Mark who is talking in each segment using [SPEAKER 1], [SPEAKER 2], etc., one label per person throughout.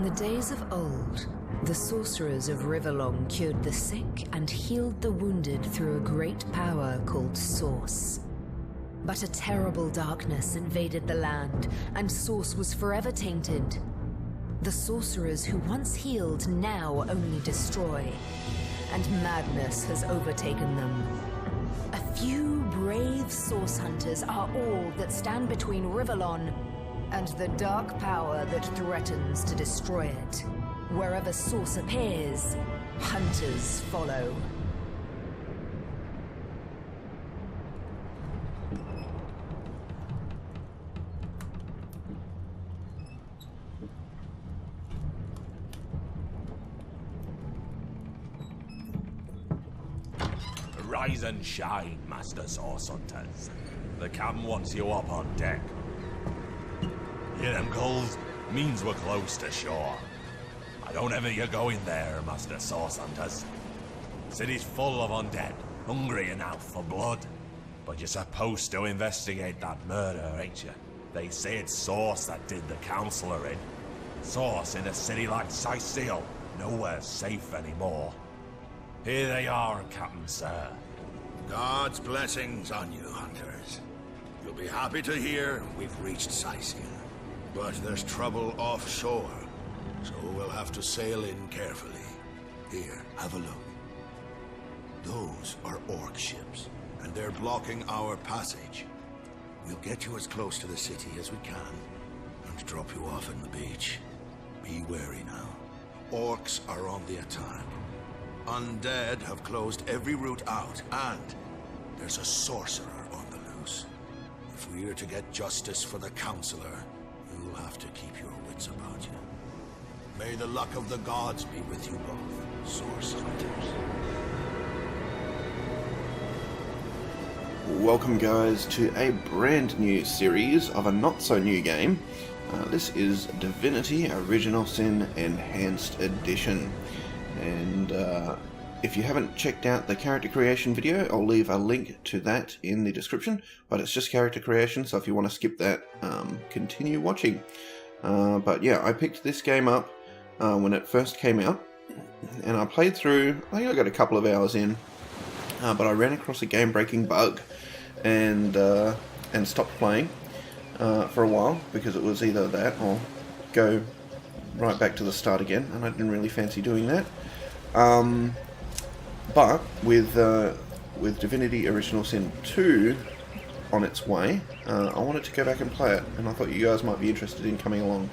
[SPEAKER 1] the days of old, the sorcerers of Riverlong cured the sick and healed the wounded through a great power called Source. But a terrible darkness invaded the land, and Source was forever tainted. The sorcerers who once healed now only destroy, and madness has overtaken them. A few brave Source hunters are all that stand between Riverlong and the dark power that threatens to destroy it. Wherever Source appears, hunters follow.
[SPEAKER 2] Rise and shine, Master Source Hunters. The captain wants you up on deck. Hear them gulls? Means we're close to shore. I don't ever you go in there, Master Source Hunters. City's full of undead, hungry enough for blood. But you're supposed to investigate that murder, ain't you? They say it's Source that did the councilor in. Source in a city like Cyceal, nowhere safe anymore. Here they are, Captain Sir.
[SPEAKER 3] God's blessings on you, hunters. You'll be happy to hear we've reached Cyceal. But there's trouble offshore, so we'll have to sail in carefully. Here, have a look. Those are orc ships, and they're blocking our passage. We'll get you as close to the city as we can, and drop you off in the beach. Be wary now. Orcs are on the attack. Undead have closed every route out, and there's a sorcerer on the loose. If we're to get justice for the councilor, you'll have to keep your wits about you. May the luck of the gods be with you both, Source Hunters.
[SPEAKER 4] Welcome guys to a brand new series of a not so new game. This is Divinity Original Sin Enhanced Edition. And if you haven't checked out the character creation video, I'll leave a link to that in the description, but it's just character creation, so if you want to skip that, continue watching. But yeah, I picked this game up when it first came out, and I played through, I think I got a couple of hours in, but I ran across a game-breaking bug and stopped playing for a while, because it was either that or go right back to the start again, and I didn't really fancy doing that. But with Divinity Original Sin 2 on its way, I wanted to go back and play it, and I thought you guys might be interested in coming along.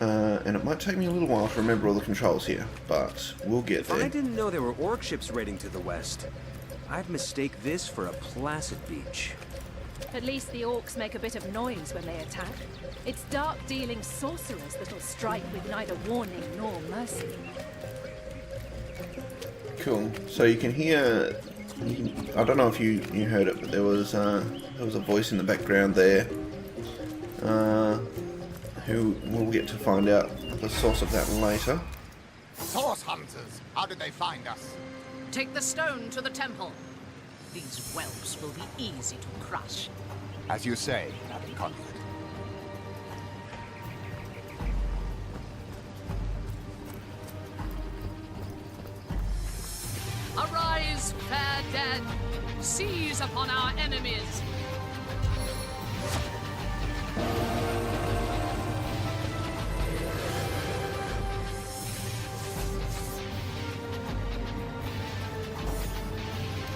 [SPEAKER 4] And it might take me a little while to remember all the controls here, but we'll get there.
[SPEAKER 5] I didn't know there were orc ships raiding to the west. I'd mistake this for a placid beach.
[SPEAKER 6] At least the orcs make a bit of noise when they attack. It's dark-dealing sorcerers that'll strike with neither warning nor mercy.
[SPEAKER 4] Cool. So you can hear... I don't know if you heard it, but there was a voice in the background there. Who we'll get to find out the source of that later.
[SPEAKER 7] Source hunters, how did they find us?
[SPEAKER 8] Take the stone to the temple. These whelps will be easy to crush.
[SPEAKER 7] As you say, Captain Conrad.
[SPEAKER 8] Arise, fair dead! Seize upon our enemies!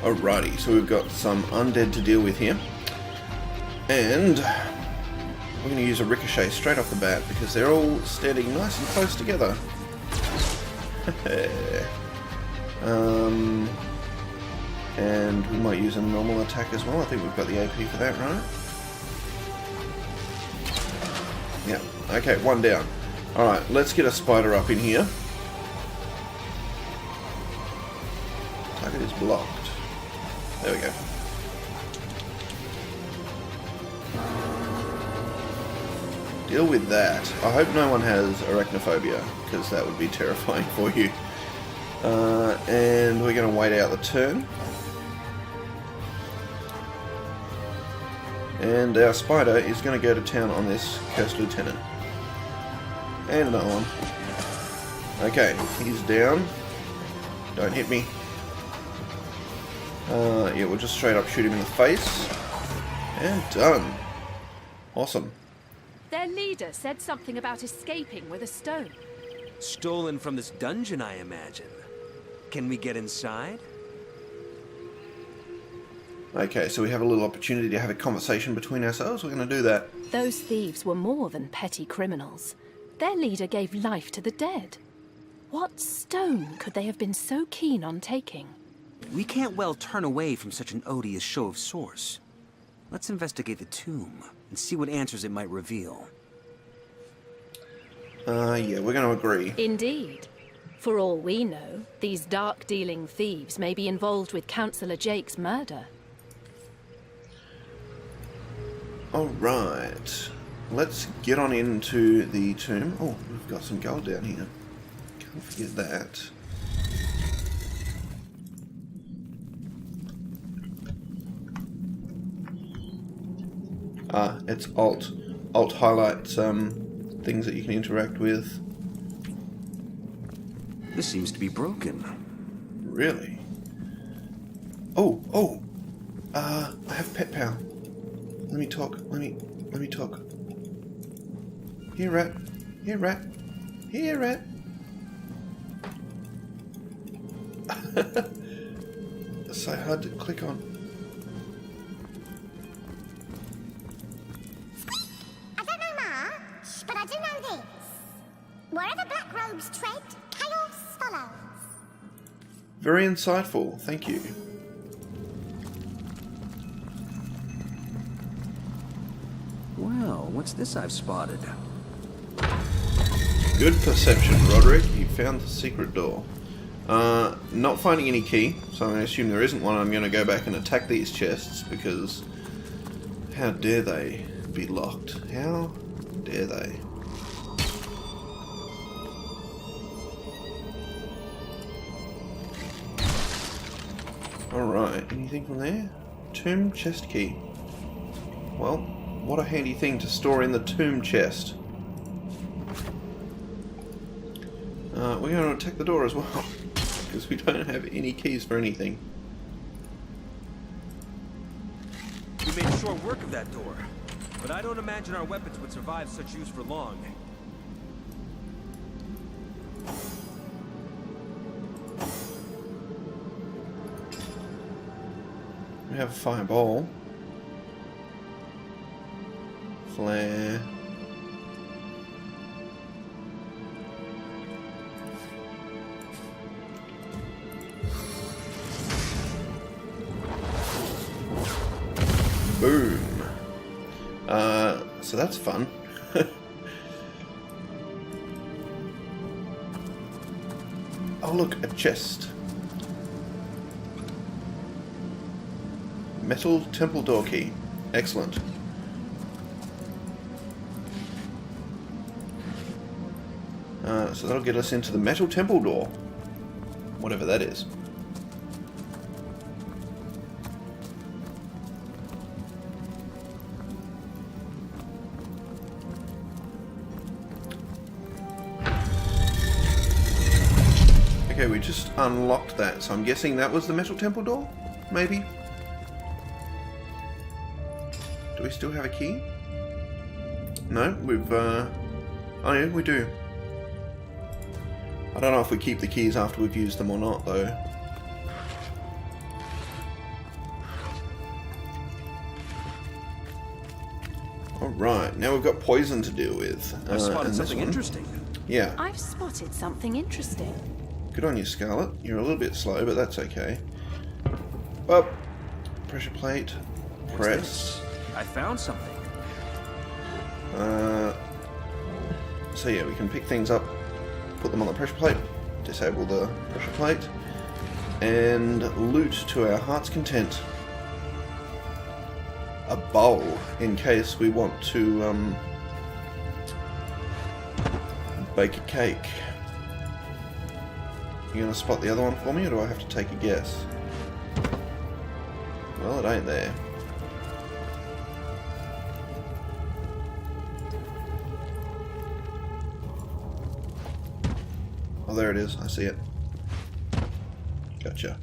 [SPEAKER 4] Alrighty, so we've got some undead to deal with here, and we're going to use a ricochet straight off the bat because they're all standing nice and close together. And we might use a normal attack as well. I think we've got the AP for that, right? Yeah, okay, one down. Alright, let's get a spider up in here. Target is blocked. There we go. Deal with that. I hope no one has arachnophobia, because that would be terrifying for you. And we're going to wait out the turn. And our spider is going to go to town on this cursed lieutenant. And another one. Okay, he's down. Don't hit me. Yeah, we'll just straight up shoot him in the face. And done. Awesome.
[SPEAKER 6] Their leader said something about escaping with a stone.
[SPEAKER 5] Stolen from this dungeon, I imagine. Can we get inside?
[SPEAKER 4] Okay, so we have a little opportunity to have a conversation between ourselves. We're going to do that.
[SPEAKER 6] Those thieves were more than petty criminals. Their leader gave life to the dead. What stone could they have been so keen on taking?
[SPEAKER 5] We can't well turn away from such an odious show of source. Let's investigate the tomb and see what answers it might reveal.
[SPEAKER 4] Yeah, we're going to agree.
[SPEAKER 6] Indeed. For all we know, these dark-dealing thieves may be involved with Councilor Jake's murder.
[SPEAKER 4] Alright. Let's get on into the tomb. Oh, we've got some gold down here. Can't forget that. It's Alt. Alt highlights things that you can interact with.
[SPEAKER 5] This seems to be broken.
[SPEAKER 4] Really? I have pet pal. Let me talk. Let me talk. Here, rat. Here, rat. Here, rat. It's so hard to click on.
[SPEAKER 9] I don't know much, but I do know this. Wherever black robes tread, chaos follows.
[SPEAKER 4] Very insightful. Thank you.
[SPEAKER 5] Well, what's this I've spotted?
[SPEAKER 4] Good perception, Roderick. You found the secret door. Not finding any key, so I'm going to assume there isn't one. I'm going to go back and attack these chests because how dare they be locked? How dare they? Alright, anything from there? Tomb chest key. Well, what a handy thing to store in the tomb chest. We're going to attack the door as well, because we don't have any keys for anything.
[SPEAKER 5] We made short work of that door, but I don't imagine our weapons would survive such use for long.
[SPEAKER 4] We have a fireball. Flare. Boom. So that's fun. Oh look, a chest. Metal temple door key. Excellent. So that'll get us into the metal temple door. Whatever that is. Okay, we just unlocked that, so I'm guessing that was the metal temple door? Maybe? Do we still have a key? No, we've, oh yeah, we do. I don't know if we keep the keys after we've used them or not, though. Alright, now we've got poison to deal with.
[SPEAKER 5] I've spotted something interesting.
[SPEAKER 4] Yeah.
[SPEAKER 6] I've spotted something interesting.
[SPEAKER 4] Good on you, Scarlet. You're a little bit slow, but that's okay. Up. Pressure plate. Press.
[SPEAKER 5] I found something.
[SPEAKER 4] So yeah, we can pick things up, put them on the pressure plate, disable the pressure plate, and loot to our heart's content. A bowl, in case we want to bake a cake. You gonna spot the other one for me, or do I have to take a guess? Well, it ain't there. Oh, there it is. I see it. Gotcha.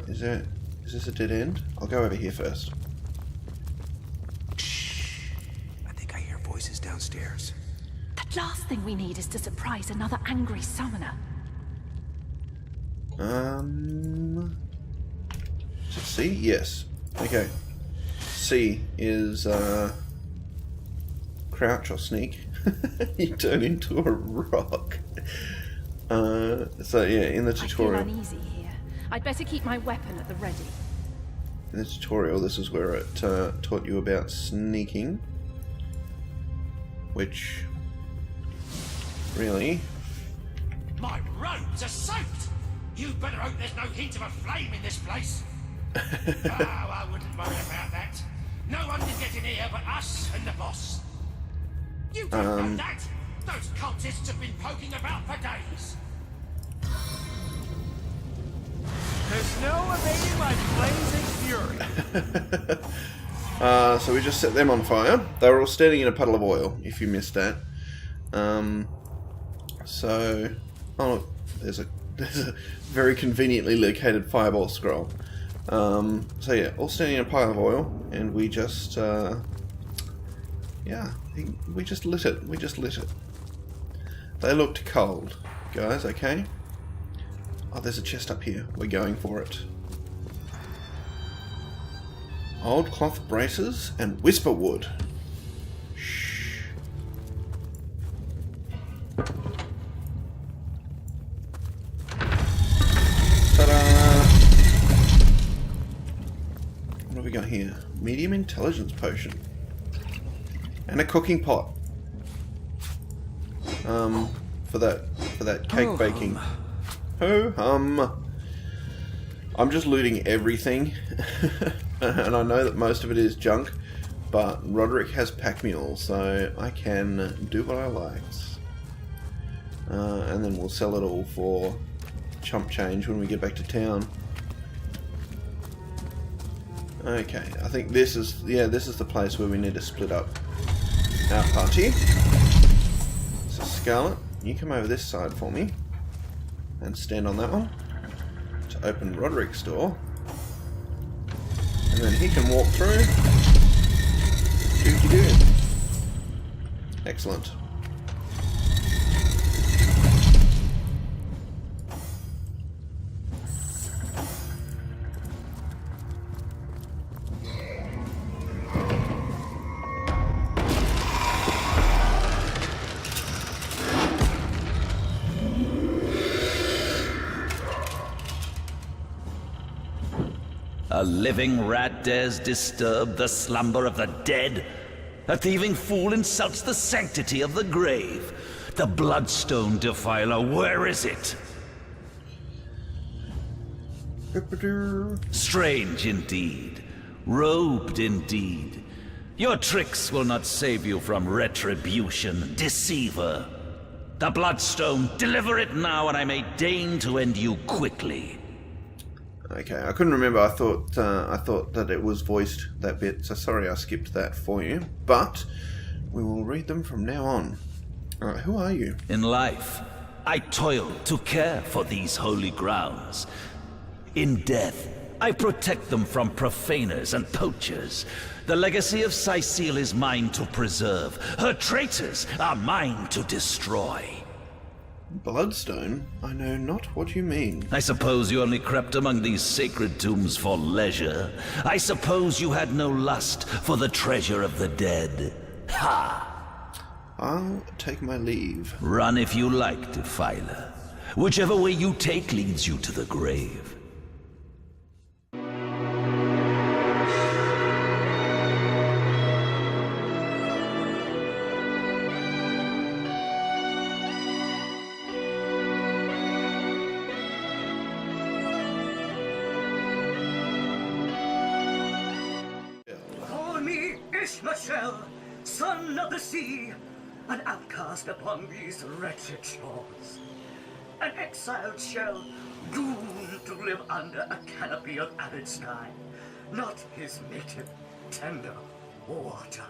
[SPEAKER 4] Is this a dead end? I'll go over here first.
[SPEAKER 5] Shh. I think I hear voices downstairs.
[SPEAKER 6] The last thing we need is to surprise another angry summoner.
[SPEAKER 4] Is it C? Yes. Okay. C is crouch or sneak. You turn into a rock. So yeah, in the tutorial.
[SPEAKER 6] I feel uneasy here. I'd better keep my weapon at the ready.
[SPEAKER 4] In the tutorial, this is where it taught you about sneaking, which really.
[SPEAKER 10] My robes are soaked. You better hope there's no hint of a flame in this place. Oh, I wouldn't worry about that. No one can get in here but us and the boss. You don't know that. Those cultists have been poking about for days.
[SPEAKER 2] There's no evading my blazing fury.
[SPEAKER 4] So we just set them on fire. They were all standing in a puddle of oil, if you missed that. So, oh look, there's a very conveniently located fireball scroll. So yeah, all standing in a pile of oil, and we just, yeah, we just lit it. We just lit it. They looked cold, guys. Okay. Oh, there's a chest up here. We're going for it. Old cloth braces and whisper wood. Shh. Ta-da! What have we got here? Medium intelligence potion. And a cooking pot. For that cake baking. Ho-hum. I'm just looting everything. And I know that most of it is junk, but Roderick has pack mule, so I can do what I like. And then we'll sell it all for chump change when we get back to town. Okay, I think this is the place where we need to split up our party. So Scarlet, you come over this side for me and stand on that one to open Roderick's door, and then he can walk through. Doo-doo-doo. Excellent.
[SPEAKER 10] A living rat dares disturb the slumber of the dead? A thieving fool insults the sanctity of the grave. The bloodstone defiler, where is it? Strange indeed. Robed indeed. Your tricks will not save you from retribution, deceiver. The bloodstone, deliver it now, and I may deign to end you quickly.
[SPEAKER 4] Okay, I couldn't remember. I thought that it was voiced, that bit, so sorry I skipped that for you. But we will read them from now on. Alright, who are you?
[SPEAKER 10] In life, I toil to care for these holy grounds. In death, I protect them from profaners and poachers. The legacy of Cyceal is mine to preserve. Her traitors are mine to destroy.
[SPEAKER 4] Bloodstone? I know not what you mean.
[SPEAKER 10] I suppose you only crept among these sacred tombs for leisure. I suppose you had no lust for the treasure of the dead. Ha!
[SPEAKER 4] I'll take my leave.
[SPEAKER 10] Run if you like, defiler. Whichever way you take leads you to the grave.
[SPEAKER 11] Son of the sea, an outcast upon these wretched shores. An exiled shell, doomed to live under a canopy of arid sky, not his native, tender water.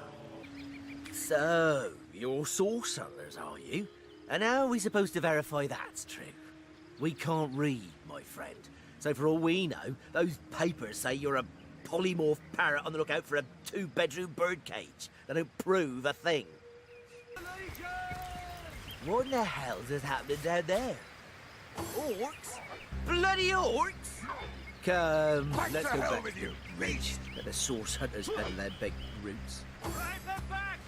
[SPEAKER 12] So, you're sorcerers, are you? And how are we supposed to verify that's true? We can't read, my friend. So for all we know, those papers say you're a polymorph parrot on the lookout for a 2-bedroom birdcage. They don't prove a thing. What in the hell's is happening down there? Orcs? Bloody orcs? Come, let's go back
[SPEAKER 7] with you,
[SPEAKER 12] beast. Let the source hunters peddle their big roots.
[SPEAKER 10] Drive them back!